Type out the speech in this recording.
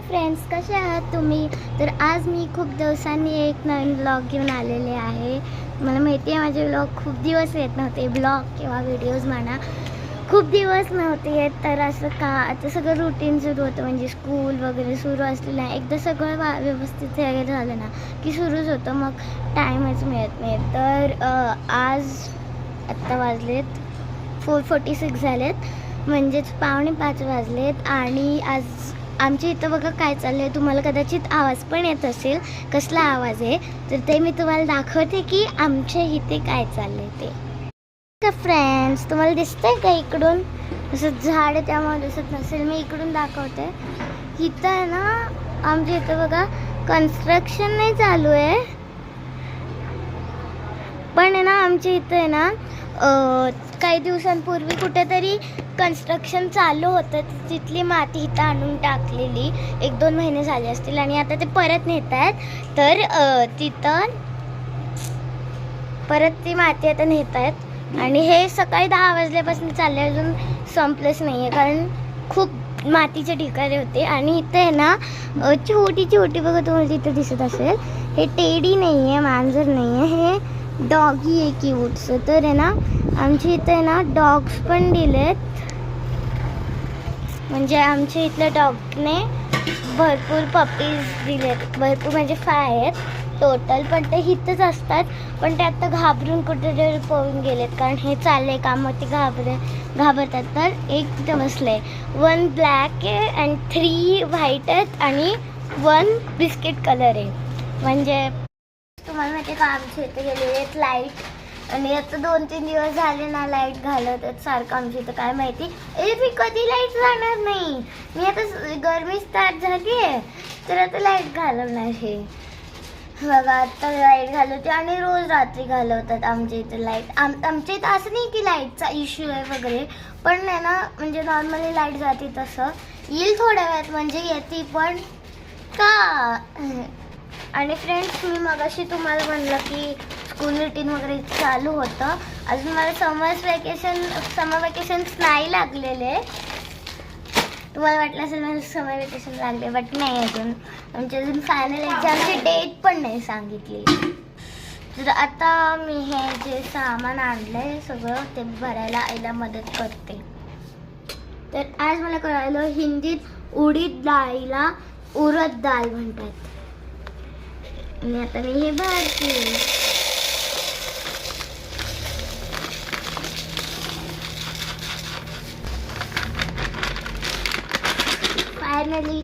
Friends, कसे आहात तुम्ही? तर आज मी खूप दिवसांनी एक नवीन ब्लॉग घेऊन आलेले आहे. मला माहिती आहे माझे ब्लॉग खूप दिवस येत नव्हते, ब्लॉग किंवा व्हिडिओज म्हणा खूप दिवस नव्हते येत. तर असं का आता सगळं रुटीन सुरू होतं, म्हणजे स्कूल वगैरे सुरू असलेलं एकदा सगळं व्यवस्थित झालं ना की सुरूच होतं, मग टाईमच मिळत नाही. तर आज आत्ता वाजलेत 4:46 झालेत, म्हणजेच 4:45 वाजलेत. आणि आज आमच्या इथं बघा काय चाललं आहे. तुम्हाला कदाचित आवाज पण येत असेल, कसला आवाज आहे तर ते मी तुम्हाला दाखवते की आमच्या इथे काय चाललं आहे ते. तर फ्रेंड्स, तुम्हाला दिसतंय का इकडून असं झाड आहे त्यामुळे दिसत नसेल, मी इकडून दाखवते. इथं आहे ना आमच्या इथं बघा कन्स्ट्रक्शन नाही चालू आहे, पण आहे ना आमच्या इथं आहे ना काही दिवसांपूर्वी कुठेतरी कन्स्ट्रक्शन चालू होतं. तिथली माती इथं आणून टाकलेली 1-2 महिने झाले असतील आणि आता ते परत नेत आहेत. तर तिथं परत ती माती आता नेत आहेत आणि हे सकाळी 10 वाजल्यापासून चालले, अजून संपलंच नाही आहे कारण खूप मातीचे ठिकाणे होते. आणि इथं आहे ना छोटी छोटी बघा, तुम्हाला तिथं दिसत असेल, हे टेडी नाही आहे, मांजर नाही आहे, हे डॉगी आहे क्यूटचं. तर आहे ना आमच्या इथं आहे ना डॉग्स पण दिलेत, म्हणजे आमच्या इथल्या डॉगने भरपूर पपीज दिलेत, भरपूर म्हणजे 5 आहेत टोटल. पण ते इथंच असतात, पण ते आता घाबरून कुठेतरी पळून गेलेत कारण हे चालले कामं, ते घाबरतात. तर एक तिथं बसलंय, 1 ब्लॅक आहे आणि 3 व्हाईट आहेत आणि 1 बिस्किट कलर आहे. म्हणजे तुम्हाला माहिती आहे का आमच्या इथे गेलेले आहेत लाईट, आणि आता 2-3 दिवस झाले ना लाईट घालत आहेत सारखं आमच्या इथं, काय माहिती मी कधी लाईट जाणार नाही. मी आता गरमी स्टार्ट झाली आहे तर आता लाईट घालवणार हे बघा. आता लाईट घालवते आणि रोज रात्री घालवतात आमच्या इथे लाईट. आमच्या इथं असं नाही की लाईटचा इश्यू आहे वगैरे, पण नाही ना म्हणजे नॉर्मली लाईट जाते, तसं येईल थोड्या वेळात म्हणजे येते पण का. आणि फ्रेंड्स, मी मगाशी तुम्हाला म्हणलं की स्कूल रुटीन वगैरे चालू होतं. अजून मला समर वेकेशन्स नाही लागलेले. तुम्हाला वाटलं असेल मला समर वेकेशन लागले, बट नाही, अजून आमची अजून फायनल एक्झामची डेट पण नाही सांगितली. तर आता मी हे जे सामान आणलंय सगळं ते भरायला आईला मदत करते. तर आज मला कळालं हिंदीत उडीद डाळीला उडद डाळ म्हणतात. आणि आता मी हे भरते. फायनली